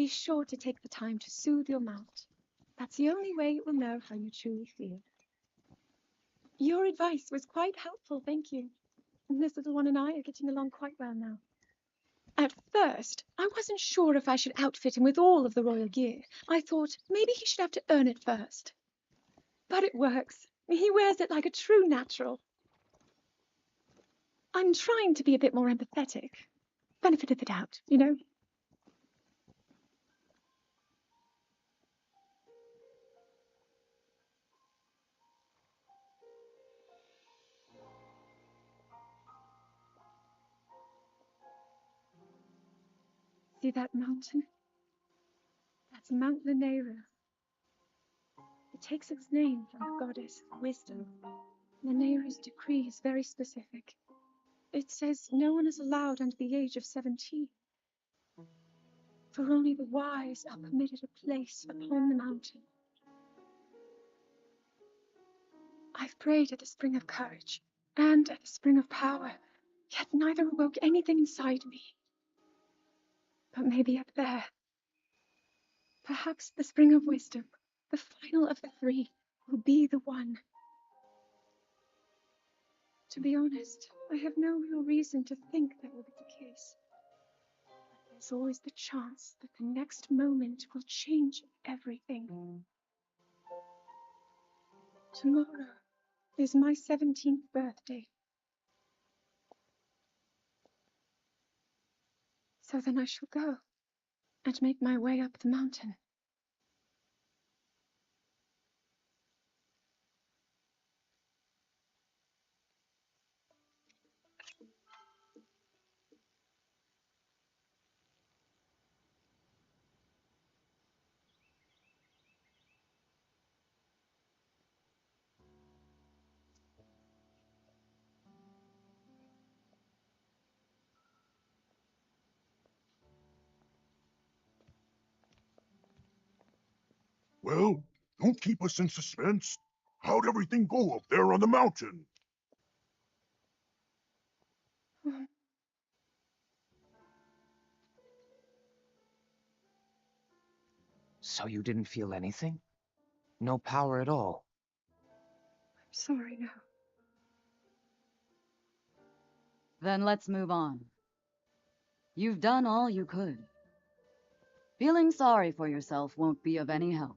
Be sure to take the time to soothe your mount. That's the only way it will know how you truly feel. Your advice was quite helpful, thank you. And this little one and I are getting along quite well now. At first, I wasn't sure if I should outfit him with all of the royal gear. I thought maybe he should have to earn it first. But it works. He wears it like a true natural. I'm trying to be a bit more empathetic. Benefit of the doubt, you know? See that mountain? That's Mount Lanayru. It takes its name from the goddess Wisdom. Lanayru's decree is very specific. It says no one is allowed under the age of 17. For only the wise are permitted a place upon the mountain. I've prayed at the spring of courage and at the spring of power, yet neither awoke anything inside me. But maybe up there, perhaps the spring of wisdom, the final of the three, will be the one. To be honest, I have no real reason to think that will be the case. But there's always the chance that the next moment will change everything. Tomorrow is my 17th birthday. So then I shall go and make my way up the mountain.
Well, don't keep us in suspense. How'd everything go up there on the mountain?
So you didn't feel anything? No power at all?
I'm sorry now.
Then let's move on. You've done all you could. Feeling sorry for yourself won't be of any help.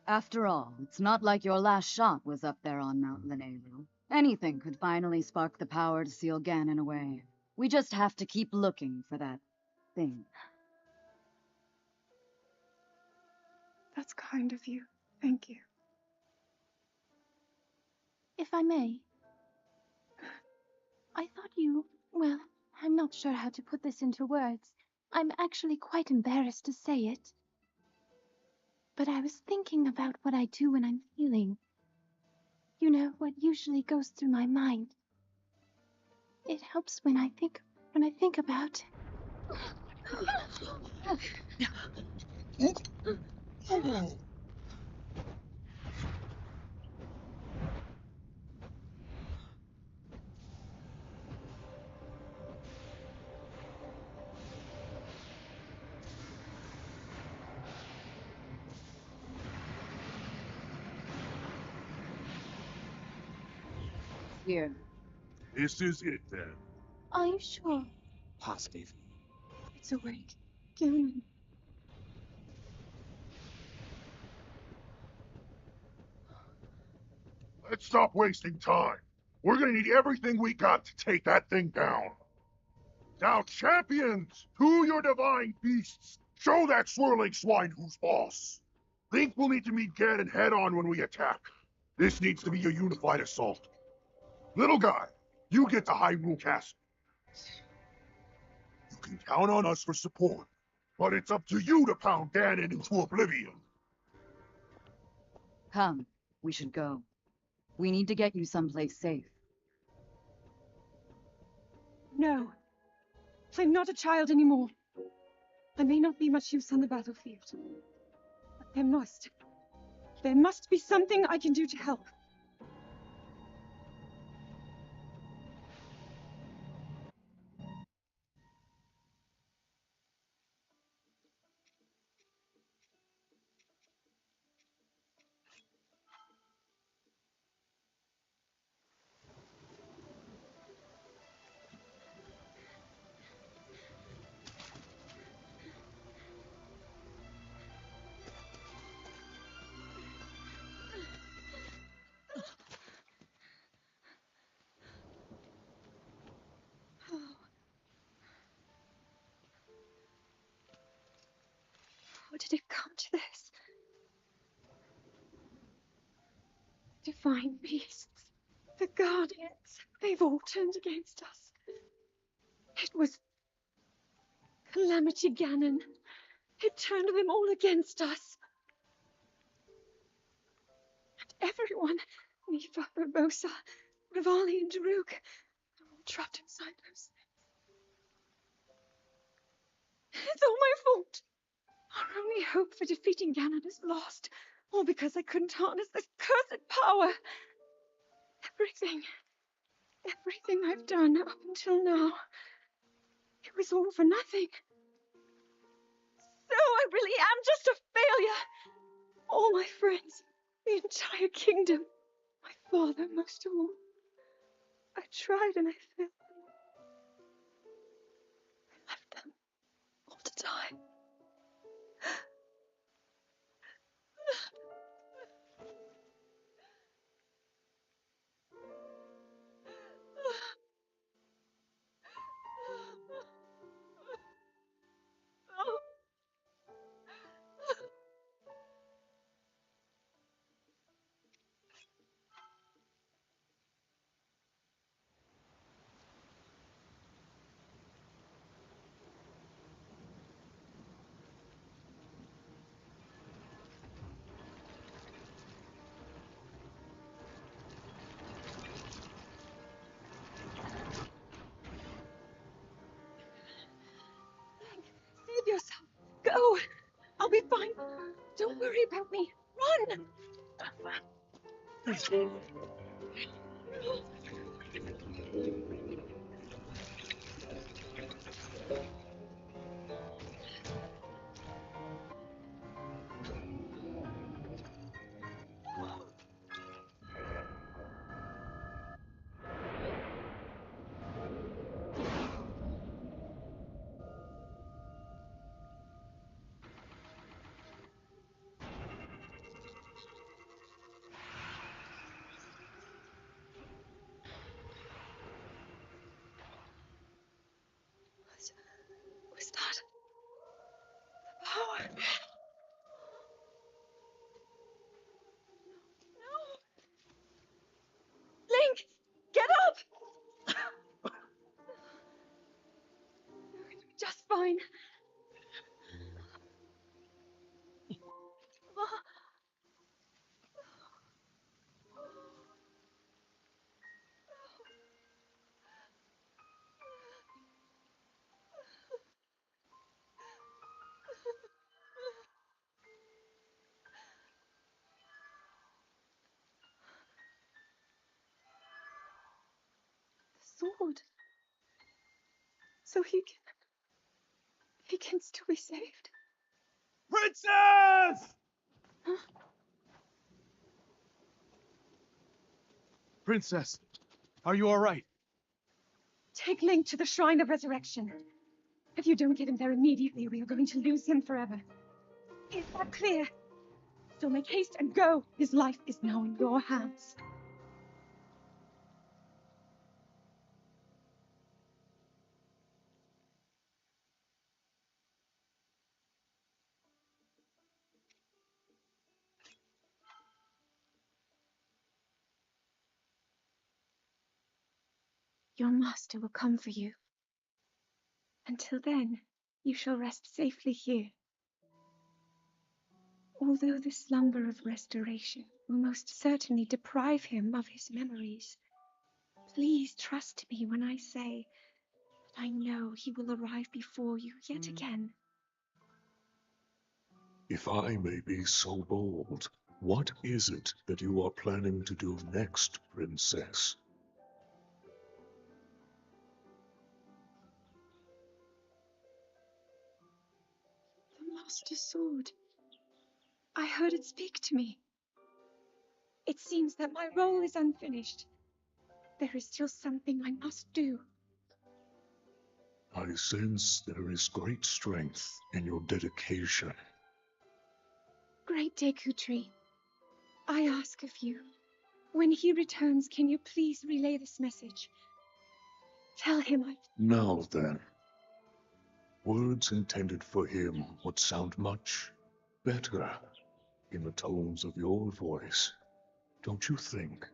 After all, it's not like your last shot was up there on Mount Lanayru. Anything could finally spark the power to seal Ganon away. We just have to keep looking for that thing.
That's kind of you. Thank you.
If I may, I thought you, well, I'm not sure how to put this into words. I'm actually quite embarrassed to say it. But I was thinking about what I do when I'm healing. You know, what usually goes through my mind. It helps when I think about...
Here.
This is it then.
Are you sure?
Positive.
It's awake. Ganon.
Let's stop wasting time. We're gonna need everything we got to take that thing down. Now, champions, to your divine beasts, show that swirling swine who's boss. Link will need to meet Ganon head-on when we attack. This needs to be a unified assault. Little guy, you get to Hyrule Castle. You can count on us for support, but it's up to you to pound Ganon into oblivion.
Come, we should go. We need to get you someplace safe.
No. I'm not a child anymore. I may not be much use on the battlefield. But there must be something I can do to help. How did it come to this? Divine beasts. The Guardians. They've all turned against us. It was Calamity Ganon. It turned them all against us. And everyone, Nifa, Urbosa, Rivali, and Daruk, are all trapped inside those things. It's all my fault. Our only hope for defeating Ganon is lost. All because I couldn't harness this cursed power. Everything I've done up until now, it was all for nothing. So I really am just a failure. All my friends, the entire kingdom, my father most of all. I tried and I failed them. I left them all to die. worry about me. Run! Was that the power? No! Link! Get up! Just fine. The sword. So he can still be saved.
Princess!
Huh?
Princess, are you all right?
Take Link to the Shrine of Resurrection. If you don't get him there immediately, we are going to lose him forever. Is that clear? So make haste and go. His life is now in your hands. Your master will come for you. Until then, you shall rest safely here. Although the slumber of restoration will most certainly deprive him of his memories, please trust me when I say that I know he will arrive before you yet again.
If I may be so bold, what is it that you are planning to do next, Princess?
The Master Sword. I heard it speak to me. It seems that my role is unfinished. There is still something I must do.
I sense there is great strength in your dedication.
Great Deku Tree, I ask of you, when he returns, can you please relay this message? Tell him I...
Now then, words intended for him would sound much better in the tones of your voice, don't you think?